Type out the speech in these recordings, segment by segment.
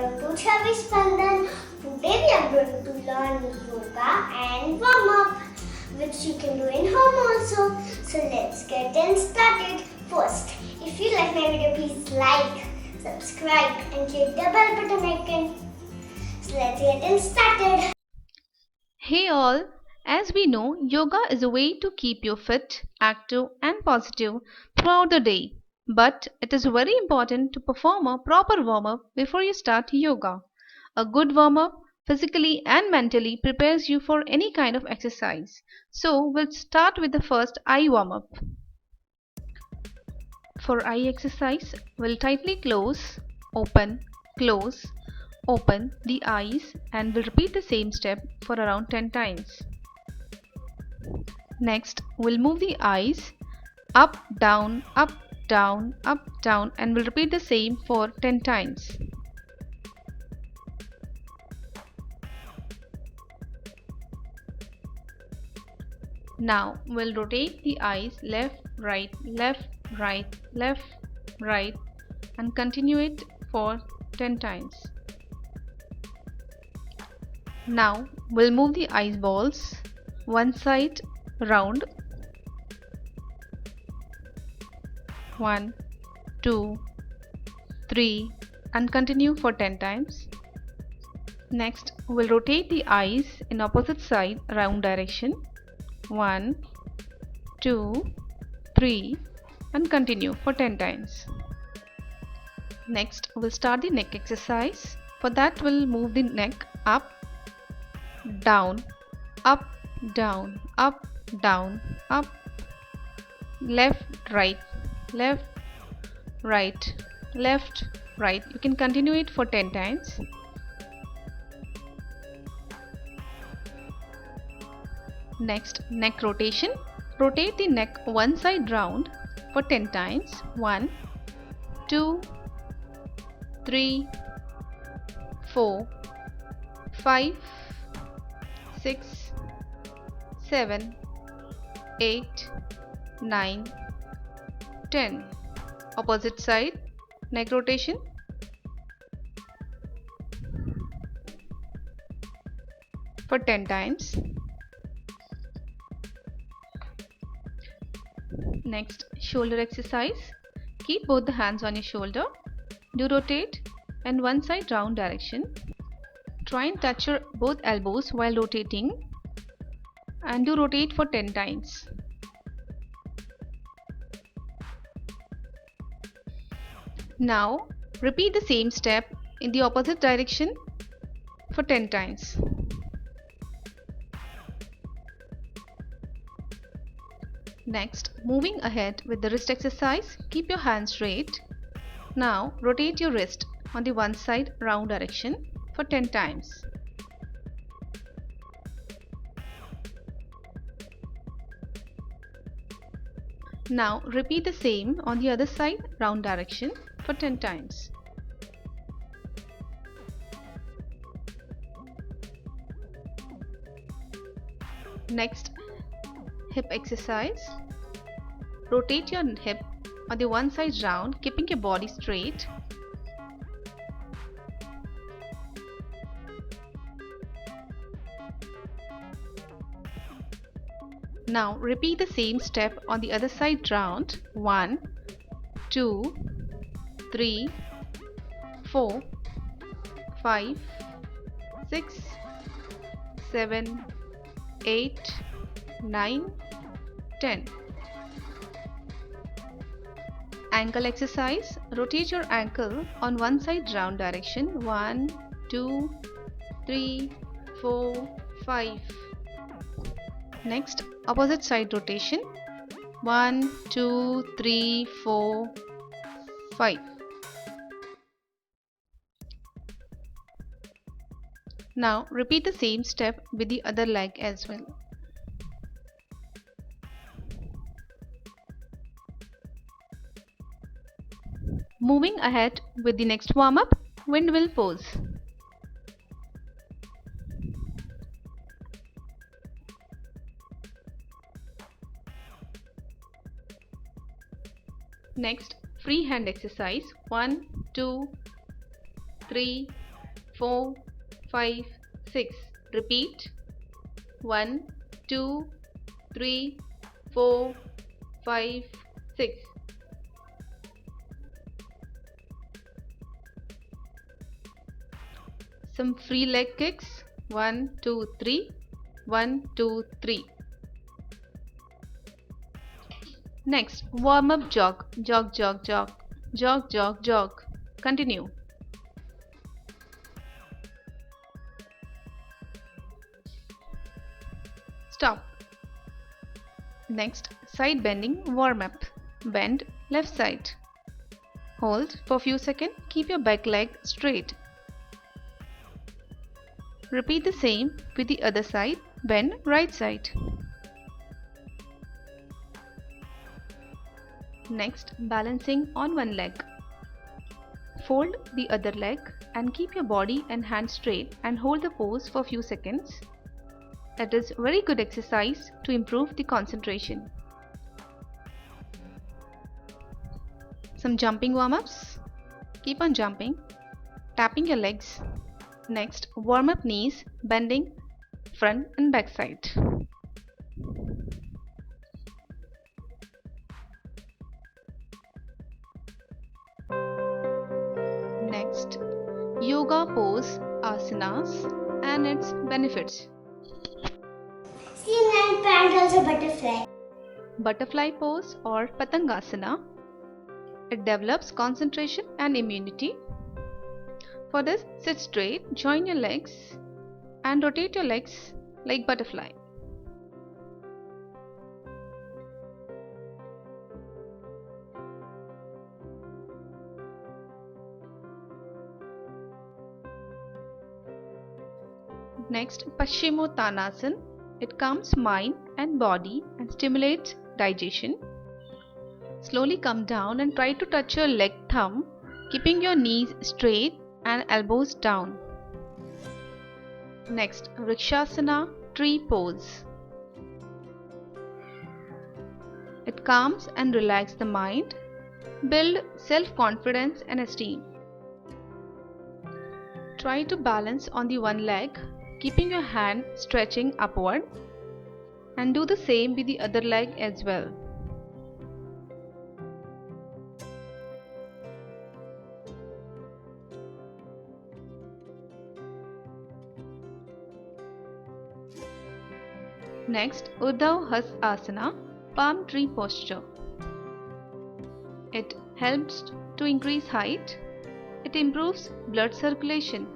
welcome to Chhavi Spandan. Today we are going to learn yoga and warm up, which you can do in home also. So let's get started. First, if you like my video, please like, subscribe and click the bell button icon. So let's get started. Hey all, as we know, yoga is a way to keep you fit, active and positive throughout the day. But it is very important to perform a proper warm-up before you start yoga. A good warm-up physically and mentally prepares you for any kind of exercise. So we'll start with the first eye warm-up. For eye exercise, we'll tightly open, close, open the eyes and we'll repeat the same step for around 10 times. Next, we'll move the eyes up, down, up, down, up, down and we'll repeat the same for 10 times. Now, we'll rotate the eyes left, right, left, right, left, right and continue it for 10 times. Now, we'll move the eyeballs one side round. 1, 2, 3 and continue for 10 times. Next, we'll rotate the eyes in opposite side round direction. 1, 2, 3 and continue for 10 times. Next, we'll start the neck exercise. For that, we'll move the neck up, down, up, down, up, down, up, left, right, left, right, left, right. You can continue it for 10 times. Next, neck rotation. Rotate the neck one side round for 10 times. 1, 2, 3, 4, 5, 6, 7, 8, 9, 10. Opposite side, neck rotation. For 10 times. Next, shoulder exercise. Keep both the hands on your shoulder. Do rotate and one side round direction. Try and touch your both elbows while rotating and do rotate for 10 times. Now, repeat the same step in the opposite direction for 10 times. Next, moving ahead with the wrist exercise, keep your hands straight. Now, rotate your wrist on the one side round direction for 10 times. Now, repeat the same on the other side round direction for 10 times. Next, hip exercise. Rotate your hip on the one side round, keeping your body straight. Now repeat the same step on the other side round. 1, 2, 3, 4, 5, 6, 7, 8, 9, 10. Ankle exercise. Rotate your ankle on one side round direction. 1, 2, 3, 4, 5. Next, opposite side rotation. 1, 2, 3, 4, 5. Now repeat the same step with the other leg as well. Moving ahead with the next warm-up, windmill pose. Next, free hand exercise. 1, 2, 3, 4, 5, 6. Repeat. 1, 2, 3, 4, 5, 6. Some free leg kicks. 1, 2, 3. 1, 2, 3. Next, warm up jog. Jog, jog, jog. Jog, jog, jog. Continue. Stop. Next, side bending warm up. Bend left side. Hold for few seconds. Keep your back leg straight. Repeat the same with the other side. Bend right side. Next, balancing on one leg. Fold the other leg and keep your body and hands straight and hold the pose for few seconds. It is very good exercise to improve the concentration. Some jumping warm-ups. Keep on jumping, tapping your legs. Next, warm up knees, bending front and back side. Next, yoga pose asanas and its benefits. Streamline pant also butterfly. Butterfly pose or patangasana. It develops concentration and immunity. For this, sit straight, join your legs and rotate your legs like butterfly. Next, Paschimottanasana. It calms mind and body and stimulates digestion. Slowly come down and try to touch your leg thumb, keeping your knees straight and elbows down. Next, Vrikshasana tree pose. It calms and relaxes the mind, build self-confidence and esteem. Try to balance on the one leg, keeping your hand stretching upward, and do the same with the other leg as well. Next, Urdhva Hasasana, palm tree posture. It helps to increase height. It improves blood circulation.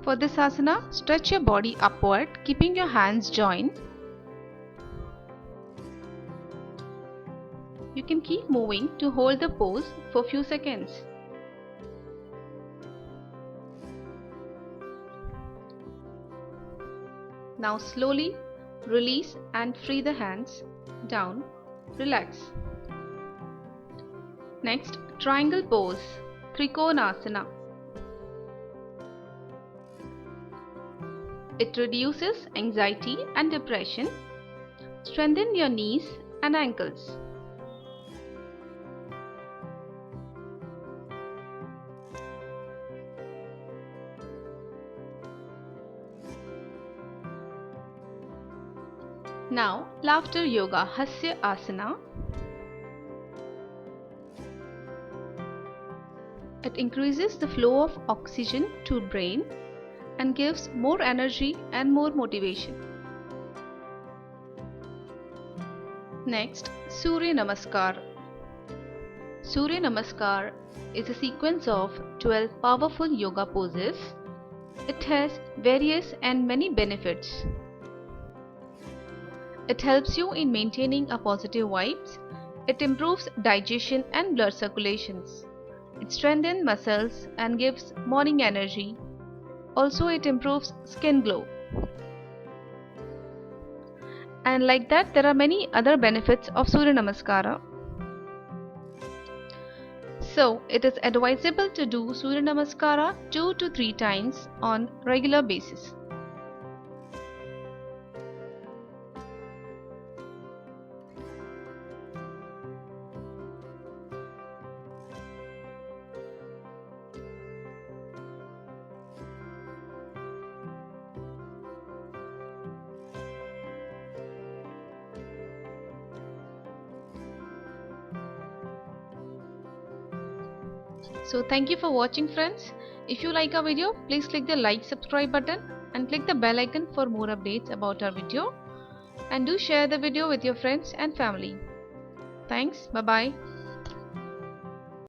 For this asana, stretch your body upward, keeping your hands joined. You can keep moving to hold the pose for few seconds. Now slowly release and free the hands down. Relax. Next, triangle pose, Trikonasana. It reduces anxiety and depression. Strengthen your knees and ankles. Now, laughter yoga, Hasya Asana. It increases the flow of oxygen to brain and gives more energy and more motivation. Next, Surya Namaskar. Surya Namaskar is a sequence of 12 powerful yoga poses. It has various and many benefits. It helps you in maintaining a positive vibes. It improves digestion and blood circulations. It strengthens muscles and gives morning energy. Also, it improves skin glow. And like that, there are many other benefits of Surya Namaskara. So, it is advisable to do Surya Namaskara 2 to 3 times on regular basis. So thank you for watching, friends. If you like our video, please click the like subscribe button and click the bell icon for more updates about our video, and do share the video with your friends and family. Thanks. Bye bye.